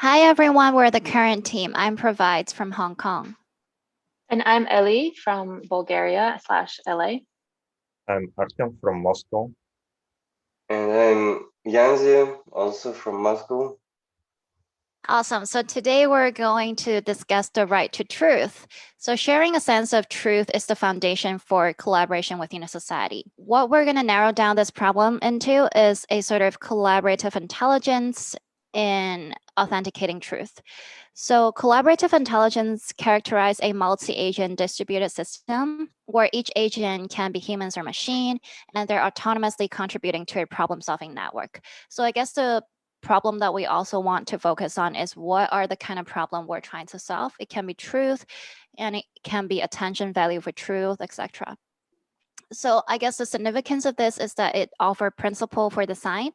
Hi everyone, we're the current team. I'm Provides from Hong Kong. And I'm Ellie from Bulgaria/LA. I'm Artem from Moscow. And I'm Yanzi, also from Moscow. Awesome. So today we're going to discuss the right to truth. So sharing a sense of truth is the foundation for collaboration within a society. What we're going to narrow down this problem into is a sort of collaborative intelligence in authenticating truth. So collaborative intelligence characterizes a multi-agent distributed system where each agent can be humans or machine, and they're autonomously contributing to a problem-solving network. So I guess the problem that we also want to focus on is what are the kind of problem we're trying to solve. It can be truth, and it can be attention value for truth, etc. So I guess the significance of this is that it offers principle for design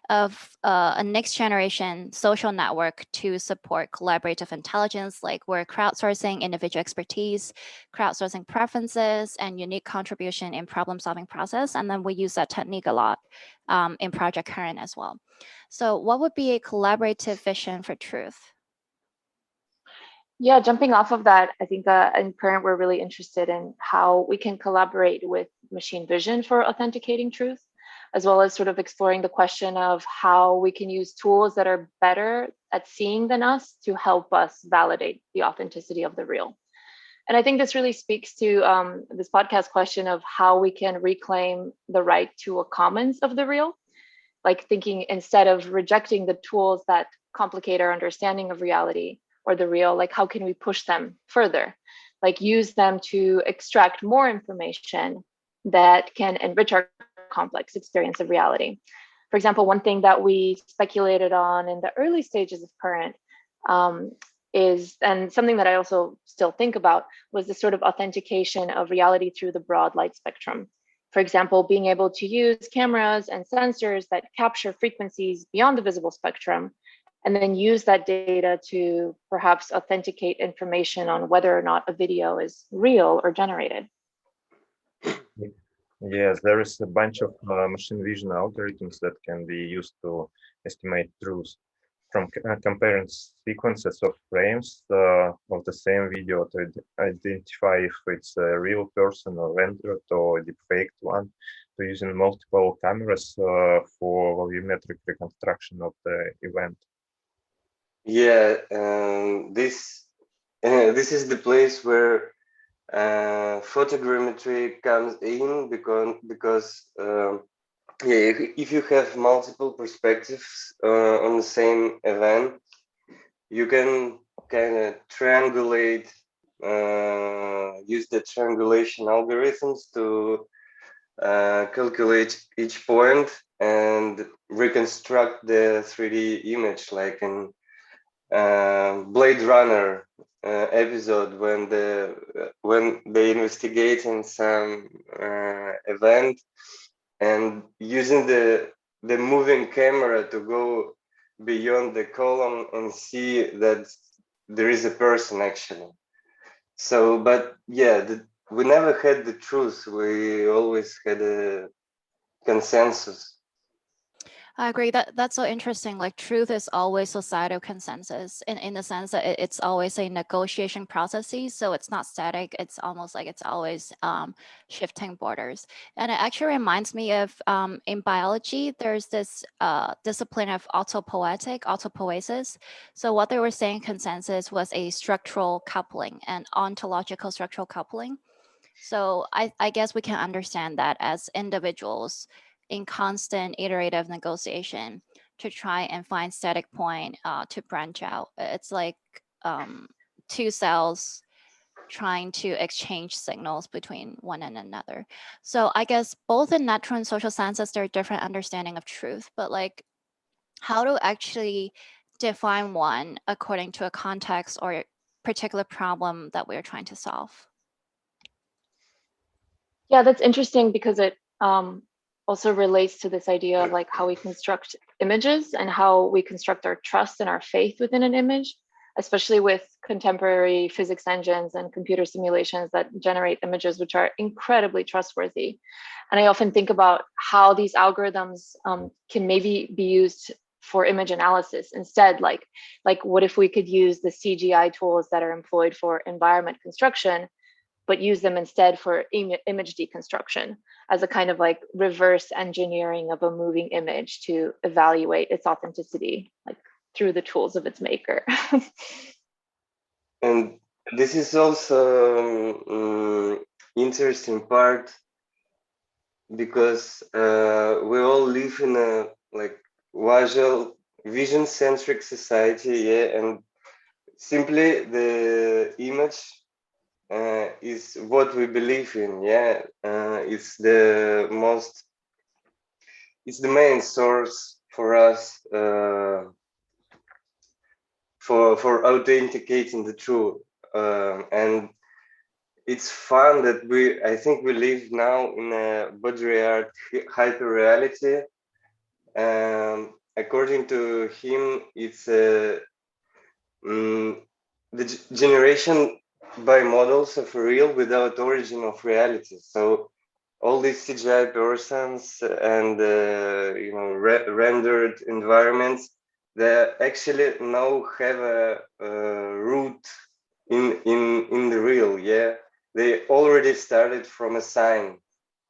of a next generation social network to support collaborative intelligence, like we're crowdsourcing individual expertise, crowdsourcing preferences, and unique contribution in problem solving process. And then we use that technique a lot in Project Current as well. So what would be a collaborative vision for truth? Yeah, jumping off of that, I think in Current, we're really interested in how we can collaborate with machine vision for authenticating truth, as well as sort of exploring the question of how we can use tools that are better at seeing than us to help us validate the authenticity of the real. And I think this really speaks to this podcast question of how we can reclaim the right to a commons of the real, like thinking instead of rejecting the tools that complicate our understanding of reality or the real, like how can we push them further? Like use them to extract more information that can enrich our complex experience of reality. For example, one thing that we speculated on in the early stages of Current is, and something that I also still think about, was the sort of authentication of reality through the broad light spectrum. For example, being able to use cameras and sensors that capture frequencies beyond the visible spectrum, and then use that data to perhaps authenticate information on whether or not a video is real or generated. Yes, there is a bunch of machine vision algorithms that can be used to estimate truth from comparing sequences of frames of the same video to identify if it's a real person or rendered or deepfaked one, to using multiple cameras for volumetric reconstruction of the event. Yeah, this is the place where photogrammetry comes in because yeah, if you have multiple perspectives on the same event, you can kind of triangulate, use the triangulation algorithms to calculate each point and reconstruct the 3D image, like in Blade Runner episode when they investigate in some event and using the moving camera to go beyond the column and see that there is a person actually. So, but yeah, we never had the truth. We always had a consensus. I agree. That's so interesting. Like truth is always societal consensus in the sense that it's always a negotiation processes. So it's not static. It's almost like it's always shifting borders. And it actually reminds me of in biology, there's this discipline of autopoiesis. So what they were saying consensus was a structural coupling and ontological structural coupling. So I guess we can understand that as individuals in constant iterative negotiation to try and find static point to branch out. It's like two cells trying to exchange signals between one and another. So I guess both in natural and social sciences, there are different understanding of truth, but like how to actually define one according to a context or particular problem that we're trying to solve. Yeah, that's interesting because it also relates to this idea of like how we construct images and how we construct our trust and our faith within an image, especially with contemporary physics engines and computer simulations that generate images which are incredibly trustworthy. And I often think about how these algorithms can maybe be used for image analysis. Instead, like what if we could use the CGI tools that are employed for environment construction, but use them instead for image deconstruction as a kind of like reverse engineering of a moving image to evaluate its authenticity, like through the tools of its maker. And this is also interesting part, because we all live in a like visual, vision-centric society, yeah, and simply the image is what we believe in, yeah. It's the main source for us for authenticating the truth, and it's fun that I think we live now in a Baudrillard hyper reality. According to him, it's the generation by models of real without origin of reality. So all these CGI persons and rendered environments, they actually now have a root in the real, yeah. They already started from a sign.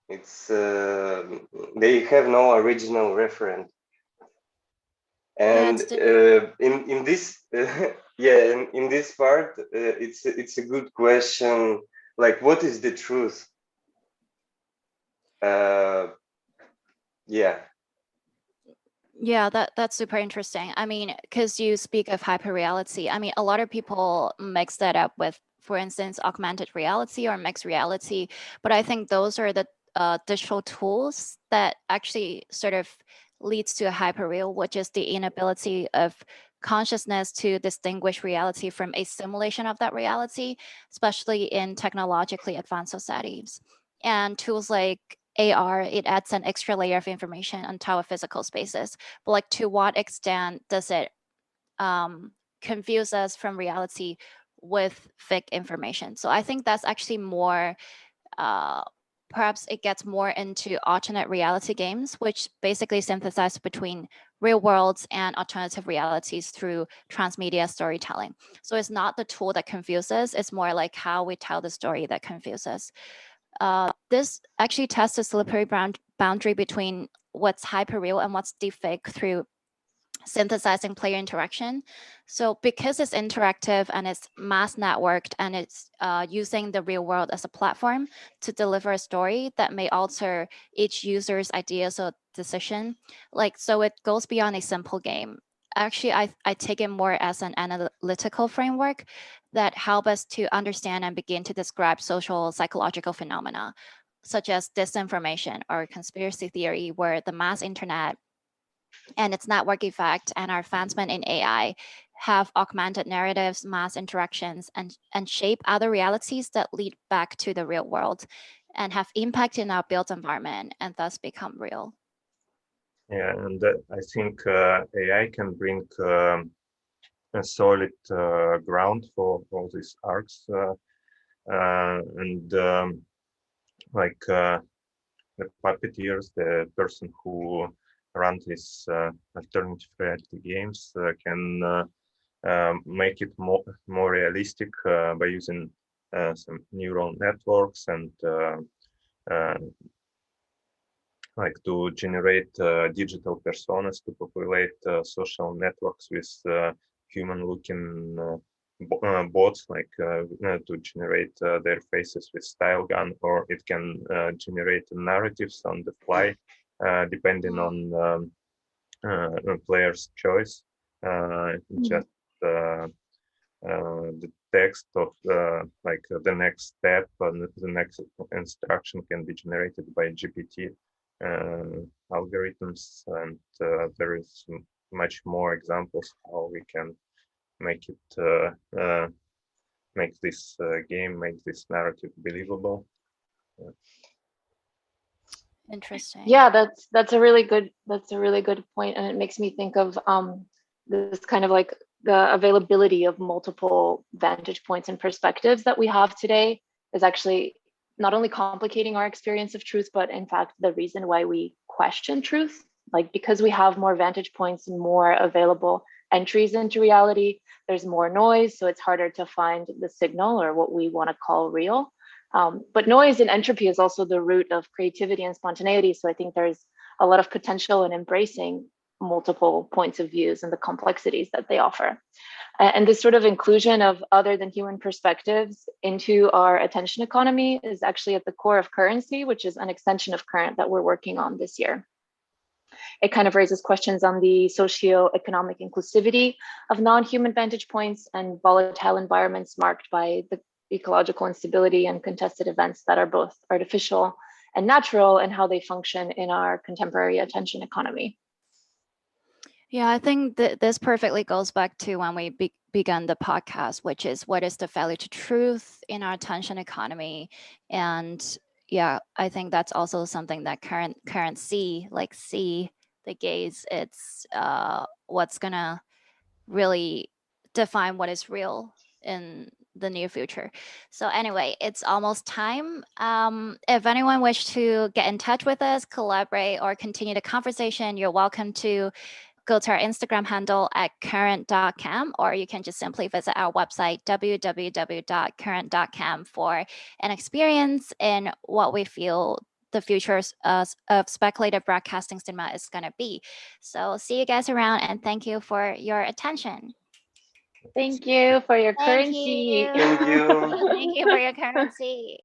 It's they have no original reference. And in this yeah, in this part, it's a good question, like what is the truth? Yeah. Yeah, that's super interesting. I mean, because you speak of hyperreality, I mean, a lot of people mix that up with, for instance, augmented reality or mixed reality. But I think those are the digital tools that actually sort of leads to a hyperreal, which is the inability of consciousness to distinguish reality from a simulation of that reality, especially in technologically advanced societies. And tools like AR, it adds an extra layer of information on top of physical spaces. But like, to what extent does it confuse us from reality with fake information? So I think that's actually more, perhaps it gets more into alternate reality games, which basically synthesize between real worlds and alternative realities through transmedia storytelling. So it's not the tool that confuses, it's more like how we tell the story that confuses. This actually tests the slippery boundary between what's hyperreal and what's deepfake through synthesizing player interaction. So because it's interactive and it's mass networked and it's using the real world as a platform to deliver a story that may alter each user's ideas or decision, like, so it goes beyond a simple game. Actually, I take it more as an analytical framework that help us to understand and begin to describe social psychological phenomena, such as disinformation or conspiracy theory, where the mass internet and its network effect and our advancement in AI have augmented narratives, mass interactions, and shape other realities that lead back to the real world and have impact in our built environment and thus become real. Yeah, and I think AI can bring a solid ground for all these arcs, and like the puppeteers, the person who run these alternative reality games can make it more realistic by using some neural networks and like to generate digital personas to populate social networks with human-looking bots, like to generate their faces with style gun, or it can generate narratives on the fly, depending on player's choice. Just the text of like the next step and the next instruction can be generated by GPT algorithms, and there is much more examples how we can make it make this game, make this narrative believable. Interesting. Yeah, that's a really good point, and it makes me think of this kind of like the availability of multiple vantage points and perspectives that we have today is actually not only complicating our experience of truth, but in fact the reason why we question truth. Like, because we have more vantage points and more available entries into reality, there's more noise, so it's harder to find the signal, or what we want to call real. But noise and entropy is also the root of creativity and spontaneity. So I think there's a lot of potential in embracing multiple points of views and the complexities that they offer. And this sort of inclusion of other than human perspectives into our attention economy is actually at the core of currency, which is an extension of current that we're working on this year. It kind of raises questions on the socio-economic inclusivity of non-human vantage points and volatile environments marked by the ecological instability and contested events that are both artificial and natural, and how they function in our contemporary attention economy. Yeah, I think that this perfectly goes back to when we began the podcast, which is what is the value to truth in our attention economy. And yeah, I think that's also something that current C, the gaze, it's what's gonna really define what is real in the near future. So anyway, it's almost time. If anyone wish to get in touch with us, collaborate, or continue the conversation, you're welcome to go to our Instagram handle at current.cam, or you can just simply visit our website, www.current.cam, for an experience in what we feel the future of speculative broadcasting cinema is going to be. So see you guys around, and thank you for your attention. Thank you for your Thank currency. you. Thank you. Thank you for your currency.